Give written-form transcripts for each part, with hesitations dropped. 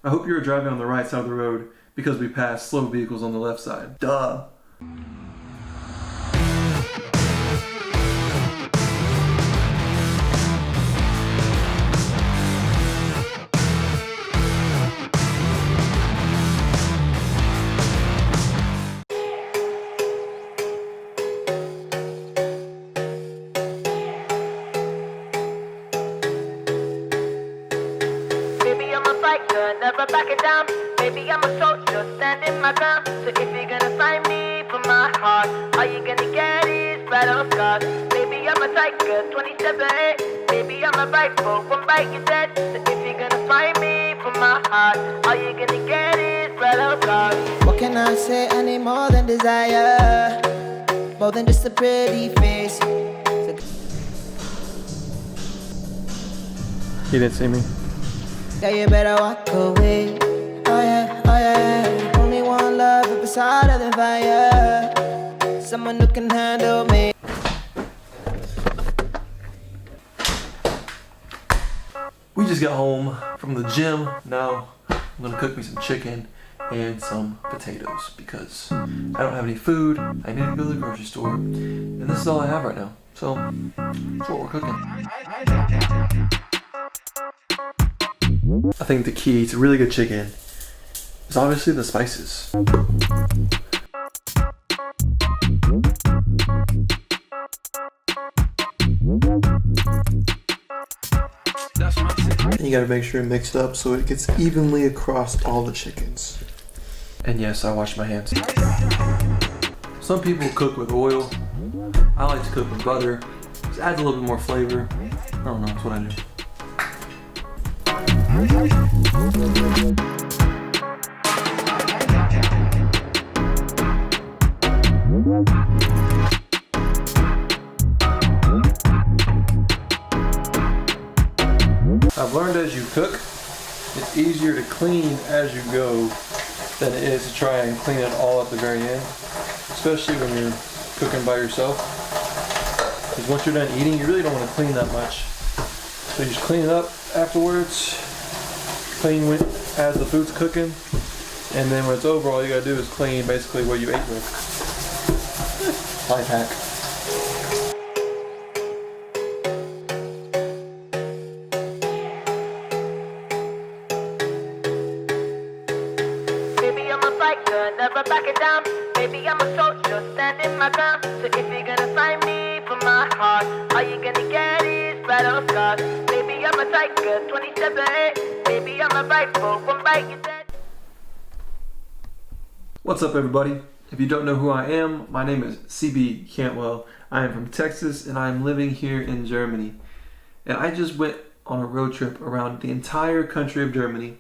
I hope you're driving on the right side of the road because we pass slow vehicles on the left side. Duh. Never backing down. Baby, I'm a soldier, standing my ground. So if you're gonna find me for my heart, all you're gonna get is battle scars. Baby, I'm a tiger, 27. Baby, I'm a rifle, one bite you're dead. So if you're gonna find me for my heart, all you're gonna get is battle scars. What can I say? I need more than desire, more than just a pretty face. He didn't see me. Yeah, you better walk away. Oh yeah, oh yeah. Only one love at the side of the fire. Someone who can handle me. We just got home from the gym. Now I'm gonna cook me some chicken and some potatoes because I don't have any food. I need to go to the grocery store, and this is all I have right now. So that's what we're cooking. I think the key to really good chicken is obviously the spices. You gotta make sure it mixed up so it gets evenly across all the chickens. And yes, I wash my hands. Some people cook with oil. I like to cook with butter. It adds a little bit more flavor. I don't know, that's what I do. I've learned as you cook, it's easier to clean as you go than it is to try and clean it all at the very end, especially when you're cooking by yourself. Because once you're done eating, you really don't want to clean that much. So you just clean it up afterwards, clean as the food's cooking, and then when it's over, all you gotta do is clean basically what you ate with. Life hack. Baby, I'm a fighter, never backing down. Baby, I'm a soldier, standing my ground. So if you're gonna find me for my heart, all you're gonna get is battle scars. Baby, I'm a tiger, 27. Baby, I'm a rifle, one bite you're dead. What's up, everybody? If you don't know who I am, my name is CB Cantwell. I am from Texas and I am living here in Germany. And I just went on a road trip around the entire country of Germany.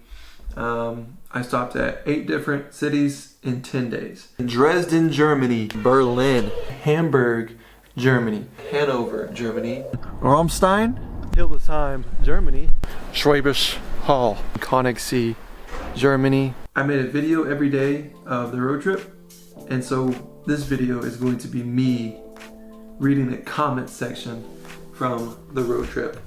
I stopped at 8 different cities in 10 days. Dresden, Germany. Berlin. Hamburg, Germany. Hanover, Germany. Ramstein. Hildesheim, Germany. Schwäbisch Hall. Königssee, Germany. I made a video every day of the road trip, and so this video is going to be me reading the comment section from the road trip.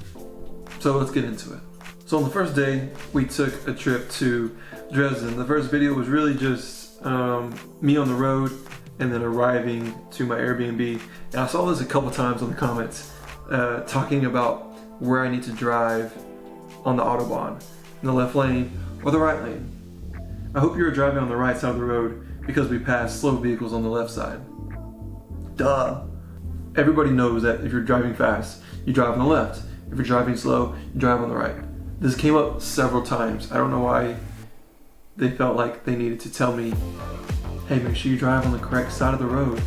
So let's get into it. So on the first day, we took a trip to Dresden. The first video was really just me on the road and then arriving to my Airbnb. And I saw this a couple times on the comments talking about where I need to drive on the Autobahn, in the left lane or the right lane. I hope you're driving on the right side of the road because we pass slow vehicles on the left side. Duh. Everybody knows that if you're driving fast, you drive on the left. If you're driving slow, you drive on the right. This came up several times. I don't know why they felt like they needed to tell me, hey, make sure you drive on the correct side of the road.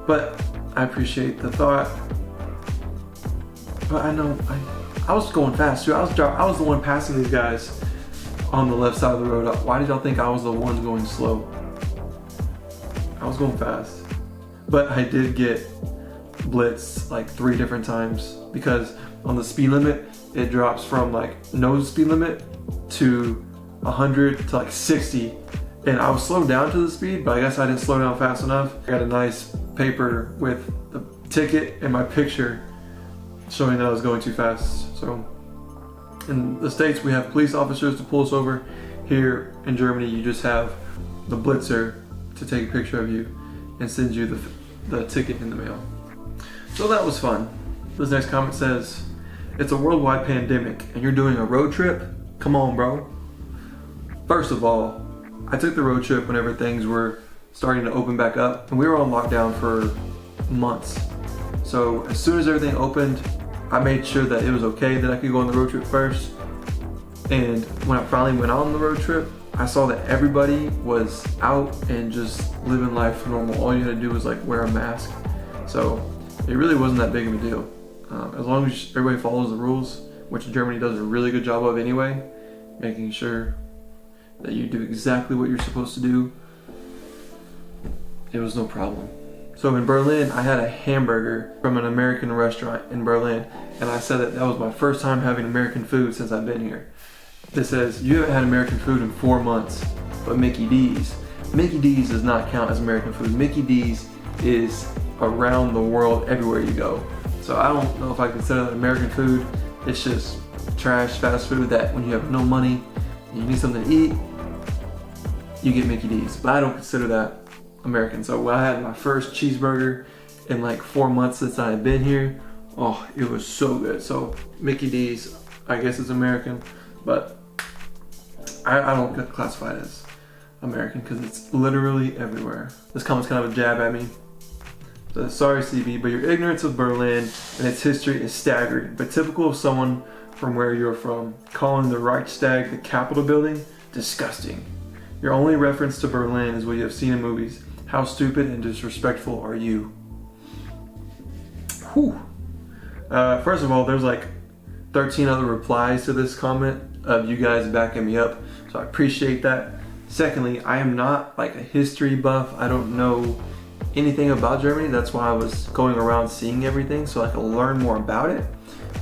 But I appreciate the thought. But I know, I was going fast too. I was the one passing these guys on the left side of the road. Why did y'all think I was the one going slow? I was going fast. But I did get blitzed like 3 different times because on the speed limit, it drops from like no speed limit to 100 to like 60. And I was slowed down to the speed, but I guess I didn't slow down fast enough. I got a nice paper with the ticket and my picture showing that I was going too fast. So in the States we have police officers to pull us over. Here in Germany you just have the blitzer to take a picture of you and send you the ticket in the mail. So that was fun. This next comment says, it's a worldwide pandemic and you're doing a road trip? Come on, bro. First of all, I took the road trip whenever things were starting to open back up, and we were on lockdown for months. So as soon as everything opened, I made sure that it was okay that I could go on the road trip first. And when I finally went on the road trip, I saw that everybody was out and just living life normal. All you had to do was like wear a mask. So it really wasn't that big of a deal. As long as everybody follows the rules, which Germany does a really good job of anyway, making sure that you do exactly what you're supposed to do, it was no problem. So in Berlin, I had a hamburger from an American restaurant in Berlin, and I said that was my first time having American food since I've been here. It says, you haven't had American food in 4 months, but Mickey D's. Mickey D's does not count as American food. Mickey D's is around the world, everywhere you go. So I don't know if I consider that American food. It's just trash fast food that when you have no money and you need something to eat, you get Mickey D's. But I don't consider that American. So when I had my first cheeseburger in like 4 months since I had been here, oh, it was so good. So Mickey D's, I guess it's American, but I don't classify it as American because it's literally everywhere. This comment's kind of a jab at me. So, sorry CB, but your ignorance of Berlin and its history is staggering, but typical of someone from where you're from. Calling the Reichstag the Capitol building? Disgusting. Your only reference to Berlin is what you have seen in movies. How stupid and disrespectful are you? Whew. First of all, there's like 13 other replies to this comment of you guys backing me up, so I appreciate that. Secondly, I am not like a history buff. I don't know anything about Germany. That's why I was going around seeing everything so I could learn more about it.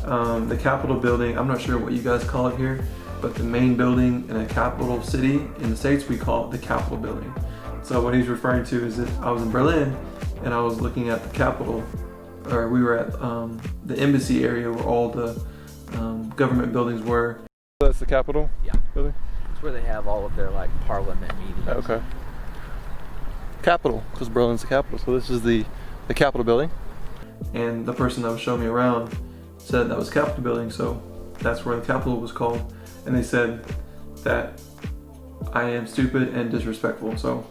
The Capitol building, I'm not sure what you guys call it here, but the main building in a capital city in the States, we call it the Capitol building. So what he's referring to is that I was in Berlin and I was looking at the Capitol, or we were at the embassy area where all the government buildings were. That's the Capitol? Yeah. Building? It's where they have all of their like parliament meetings. Okay. Capitol, because Berlin's the capital. So this is the Capitol building. And the person that was showing me around said that was Capitol building, so that's where the Capitol was called. And they said that I am stupid and disrespectful. So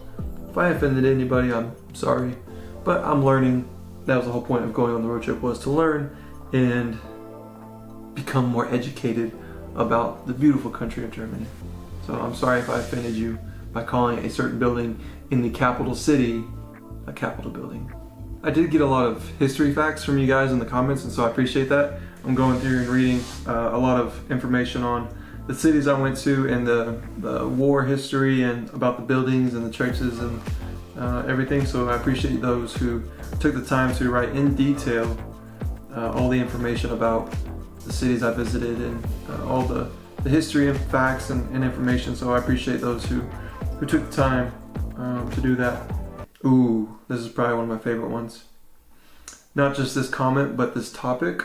if I offended anybody, I'm sorry. But I'm learning. That was the whole point of going on the road trip, was to learn and become more educated about the beautiful country of Germany. So I'm sorry if I offended you by calling a certain building in the capital city a Capitol building. I did get a lot of history facts from you guys in the comments, and so I appreciate that. I'm going through and reading a lot of information on the cities I went to and the war history and about the buildings and the churches and everything. So I appreciate those who took the time to write in detail all the information about the cities I visited and all the history and facts and information. So I appreciate those who took the time to do that. Ooh, this is probably one of my favorite ones. Not just this comment, but this topic.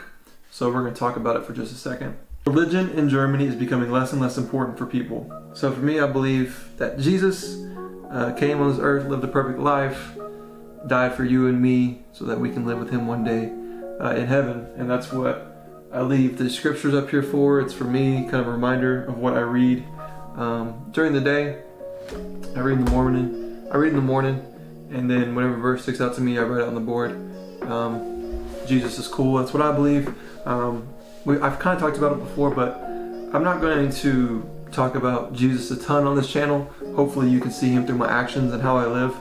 So we're going to talk about it for just a second. Religion in Germany is becoming less and less important for people. So for me, I believe that Jesus came on this earth, lived a perfect life, died for you and me so that we can live with him one day in heaven. And that's what I leave the scriptures up here for. It's for me, kind of a reminder of what I read during the day. I read in the morning, and then whenever verse sticks out to me, I write it on the board. Jesus is cool. That's what I believe. I've kind of talked about it before, but I'm not going to talk about Jesus a ton on this channel. Hopefully you can see him through my actions and how I live.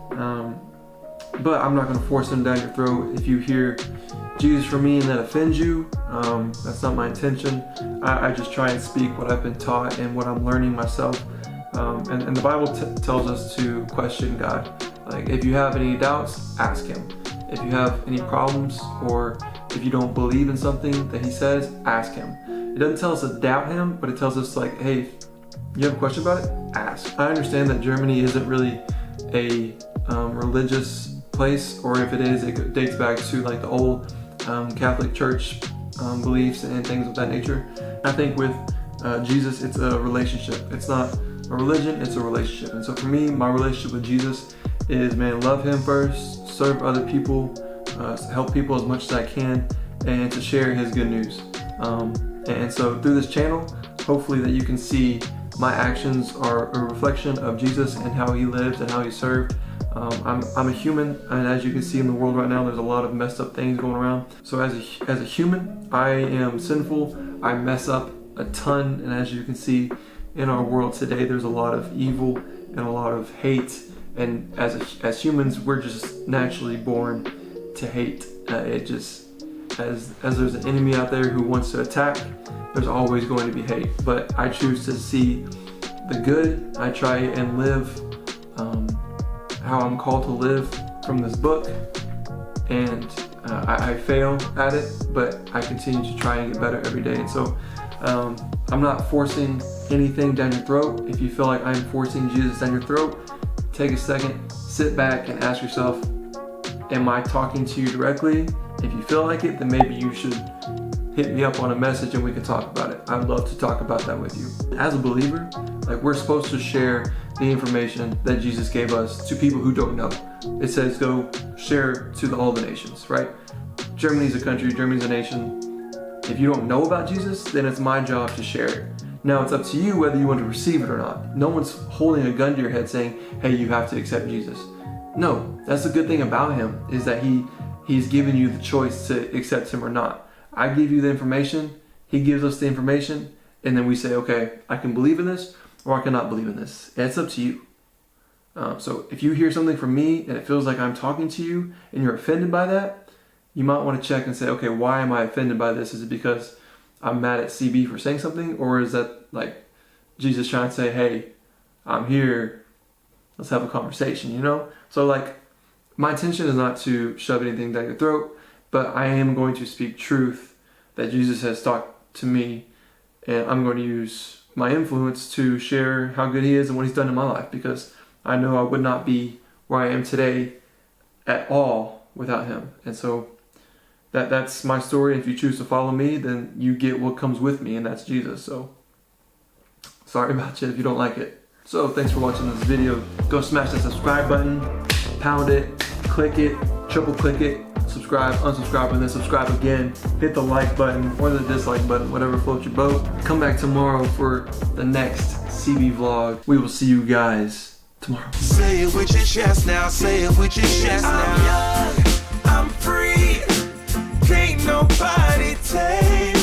But I'm not going to force him down your throat. If you hear Jesus from me and that offends you, that's not my intention. I just try and speak what I've been taught and what I'm learning myself. And the Bible tells us to question God. Like, if you have any doubts, ask him. If you have any problems, or if you don't believe in something that he says, ask him. It doesn't tell us to doubt him, but it tells us like, hey, you have a question about it? Ask. I understand that Germany isn't really a religious place, or if it is, it dates back to like the old Catholic Church beliefs and things of that nature. I think with Jesus, it's a relationship. It's not a religion, it's a relationship. And so for me, my relationship with Jesus is, man, love him first, serve other people, help people as much as I can, and to share his good news. And so through this channel, hopefully that you can see my actions are a reflection of Jesus and how he lived and how he served. I'm a human, and as you can see in the world right now, there's a lot of messed up things going around. So as a human, I am sinful. I mess up a ton, and as you can see in our world today, there's a lot of evil and a lot of hate. And as humans, we're just naturally born to hate. It just as there's an enemy out there who wants to attack, there's always going to be hate. But I choose to see the good. I try and live how I'm called to live from this book, and I fail at it, but I continue to try and get better every day. And so I'm not forcing anything down your throat. If you feel like I'm forcing Jesus down your throat, take a second, sit back and ask yourself, am I talking to you directly? If you feel like it, then maybe you should hit me up on a message and we can talk about it. I'd love to talk about that with you. As a believer, like, we're supposed to share the information that Jesus gave us to people who don't know. It says go share to all the nations, right? Germany's a country, Germany's a nation. If you don't know about Jesus, then it's my job to share it. Now it's up to you whether you want to receive it or not. No one's holding a gun to your head saying, hey, you have to accept Jesus. No, that's the good thing about him, is that he's given you the choice to accept him or not. I give you the information, he gives us the information, and then we say, okay, I can believe in this or I cannot believe in this. And it's up to you. So if you hear something from me and it feels like I'm talking to you and you're offended by that, you might want to check and say, okay, why am I offended by this? Is it because I'm mad at CB for saying something? Or is that like Jesus trying to say, hey, I'm here, let's have a conversation, you know? So like, my intention is not to shove anything down your throat, but I am going to speak truth that Jesus has taught to me, and I'm going to use my influence to share how good he is and what he's done in my life, because I know I would not be where I am today at all without him. And so that's my story. If you choose to follow me, then you get what comes with me, and that's Jesus. So sorry about you if you don't like it. So thanks for watching this video. Go smash that subscribe button, pound it, click it, triple click it, subscribe, unsubscribe, and then subscribe again. Hit the like button or the dislike button, whatever floats your boat. Come back tomorrow for the next CB vlog. We will see you guys tomorrow. Say it with your chest now, say it with your chest now. I'm young, I'm free, can't nobody take